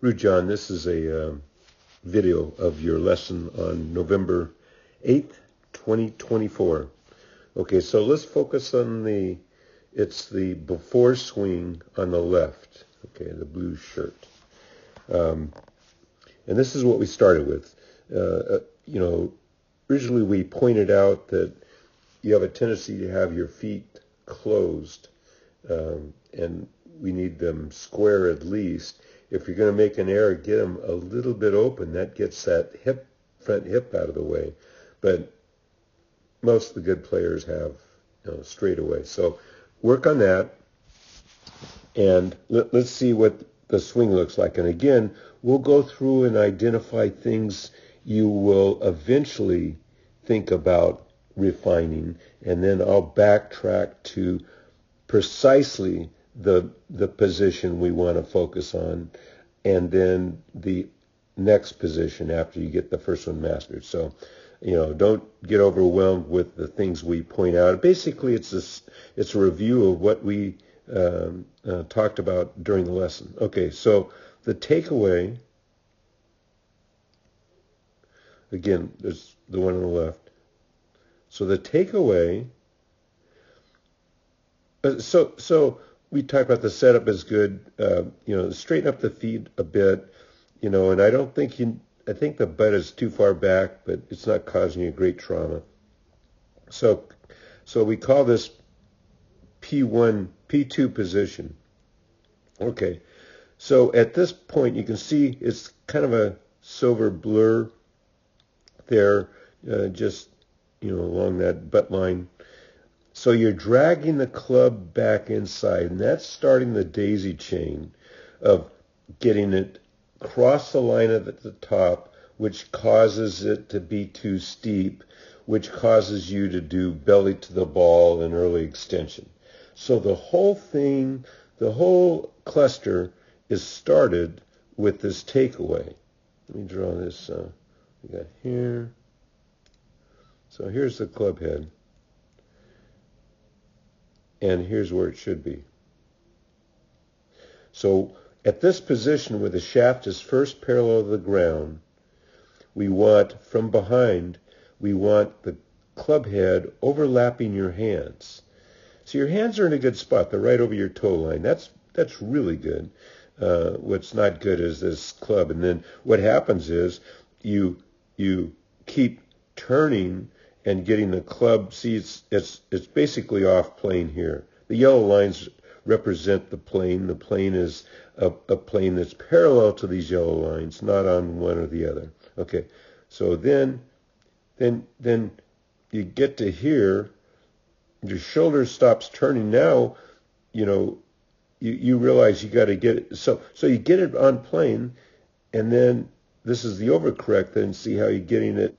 Rujan, this is a video of your lesson on November 8th, 2024. Okay, so let's focus on it's the before swing on the left, okay, the blue shirt. And this is what we started with. Originally we pointed out that you have a tendency to have your feet closed, and we need them square at least. If you're going to make an error, get them a little bit open. That gets that front hip out of the way. But most of the good players have straight away. So work on that, and let's see what the swing looks like. And again, we'll go through and identify things you will eventually think about refining, and then I'll backtrack to precisely the position we want to focus on, and then the next position after you get the first one mastered. So, don't get overwhelmed with the things we point out. Basically, it's a review of what we talked about during the lesson. Okay, so the takeaway, again, there's the one on the left. So the takeaway, so we talked about the setup is good, straighten up the feet a bit, and I think the butt is too far back, but it's not causing you great trauma. So we call this P2 position. Okay, so at this point you can see it's kind of a silver blur there, just, along that butt line. So you're dragging the club back inside, and that's starting the daisy chain of getting it across the line at the top, which causes it to be too steep, which causes you to do belly to the ball and early extension. So the whole thing, the whole cluster is started with this takeaway. Let me draw this. We got here. So here's the club head. And here's where it should be. So at this position where the shaft is first parallel to the ground, we want, from behind, we want the club head overlapping your hands. So your hands are in a good spot. They're right over your toe line. That's really good. What's not good is this club. And then what happens is you keep turning and getting the club. See, it's basically off plane here. The yellow lines represent the plane. The plane is a plane that's parallel to these yellow lines, not on one or the other. Okay, so then you get to here. Your shoulder stops turning. Now, you realize you got to get it. So you get it on plane, and then this is the overcorrect. Then see how you're getting it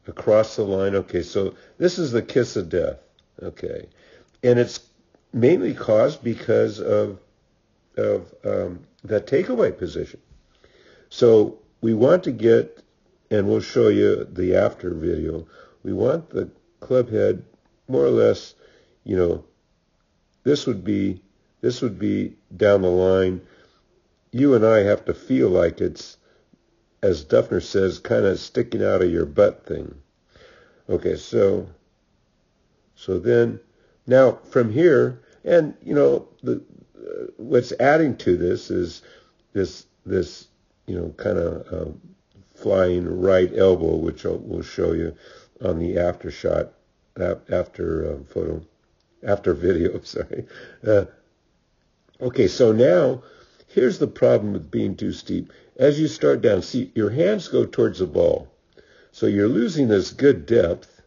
across the line. Okay, so this is the kiss of death. Okay, and it's mainly caused because of that takeaway position. So we want to get, and we'll show you the after video, we want the club head more or less, this would be down the line. You and I have to feel like it's, as Duffner says, kind of sticking out of your butt thing. Okay, so then, now from here, and what's adding to this is this kind of flying right elbow, which we'll show you on the after shot, after video. Sorry. Okay, so now here's the problem with being too steep. As you start down, see, your hands go towards the ball. So you're losing this good depth.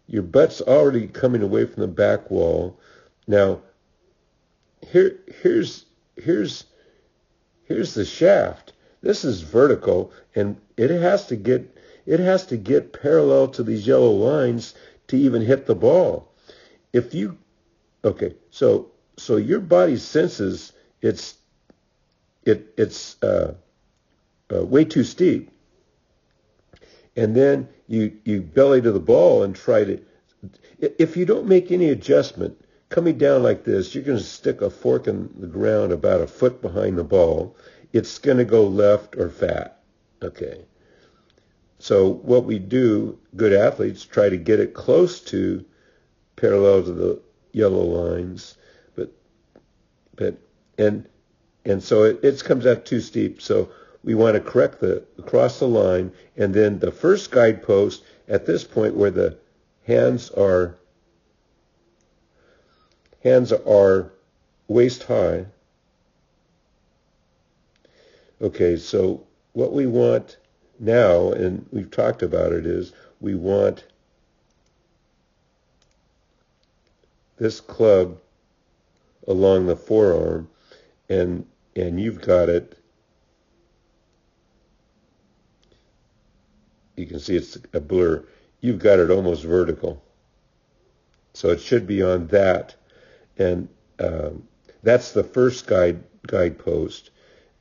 Your butt's already coming away from the back wall. Now, here's the shaft. This is vertical, and it has to get parallel to these yellow lines to even hit the ball. So your body senses it's way too steep, and then you belly to the ball and try to. If you don't make any adjustment, coming down like this, you're going to stick a fork in the ground about a foot behind the ball. It's going to go left or fat. Okay. So what we do, good athletes, try to get it close to parallel to the yellow lines, and so it comes out too steep. So we want to correct across the line, and then the first guidepost at this point where the hands are waist high. Okay, so what we want now, and we've talked about it, is we want this club along the forearm, and you've got it. You can see it's a blur. You've got it almost vertical. So it should be on that. And that's the first guidepost.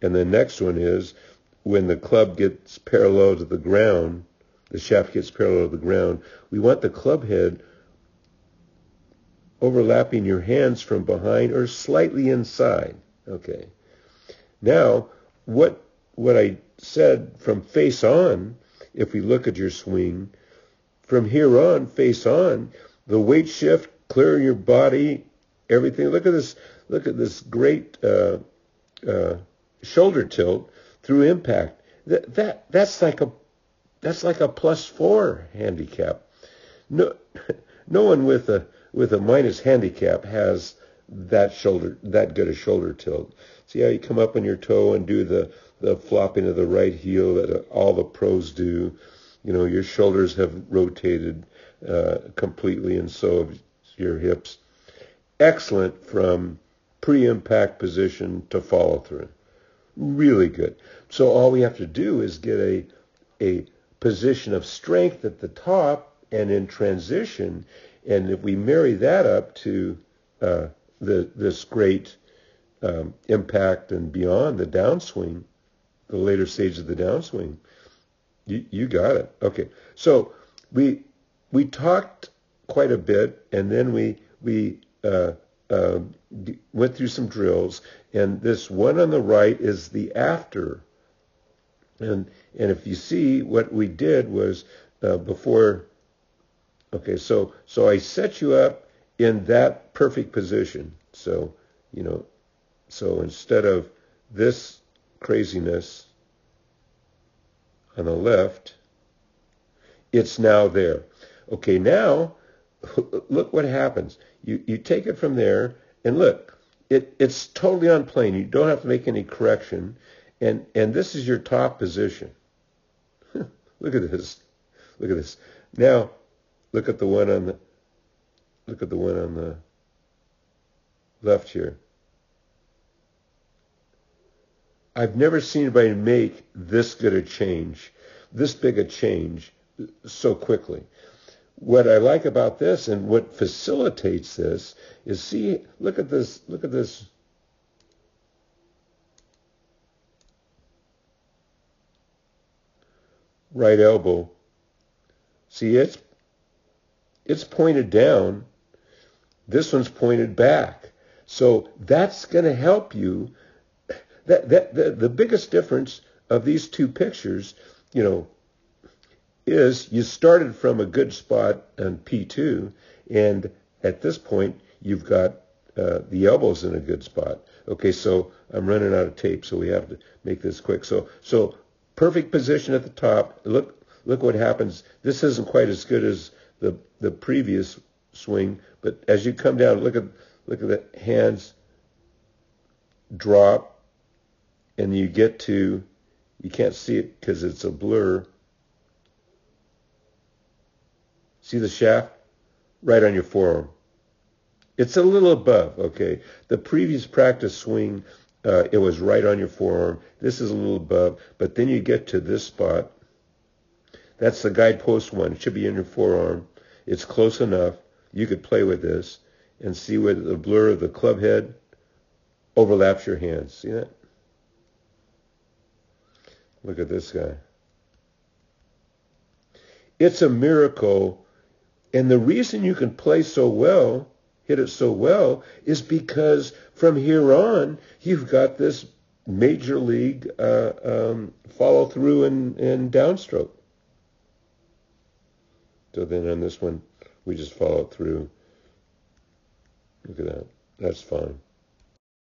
And the next one is when the club gets parallel to the ground, the shaft gets parallel to the ground, we want the club head overlapping your hands from behind or slightly inside. Okay. Now, what I said from face on, if we look at your swing, from here on, face on, the weight shift, clearing your body, everything. Look at this great shoulder tilt through impact. That's like a +4 handicap. No one with a minus handicap has that good a shoulder tilt. See how you come up on your toe and do the flopping of the right heel that all the pros do. You know, your shoulders have rotated completely, and so have your hips. Excellent from pre-impact position to follow through. Really good. So all we have to do is get a position of strength at the top and in transition, and if we marry that up to this great impact and beyond the downswing, the later stage of the downswing, you got it. Okay, so we talked quite a bit, and then we went through some drills, and this one on the right is the after. And if you see, what we did was before. Okay, so I set you up in that perfect position. So instead of this craziness on the left, it's now there. Okay, now look what happens. You take it from there, and look, it's totally on plane. You don't have to make any correction, and this is your top position. Look at this. Look at this. Now, look at the one on the left here. I've never seen anybody make this good a change, this big a change so quickly. What I like about this and what facilitates this is, look at this. Right elbow. See, it's pointed down. This one's pointed back. So that's going to help you. The biggest difference of these two pictures, is you started from a good spot on P2, and at this point you've got the elbows in a good spot. Okay, so I'm running out of tape, so we have to make this quick. So perfect position at the top. Look what happens. This isn't quite as good as the previous swing, but as you come down, look at the hands drop, and you get to, you can't see it because it's a blur. See the shaft? Right on your forearm. It's a little above, okay? The previous practice swing, it was right on your forearm. This is a little above, but then you get to this spot. That's the guidepost one. It should be in your forearm. It's close enough. You could play with this and see where the blur of the club head overlaps your hands. See that? Look at this guy. It's a miracle. And the reason you can play so well, hit it so well is because from here on, you've got this major league follow through and downstroke. So then on this one, we just follow through. Look at that. That's fine.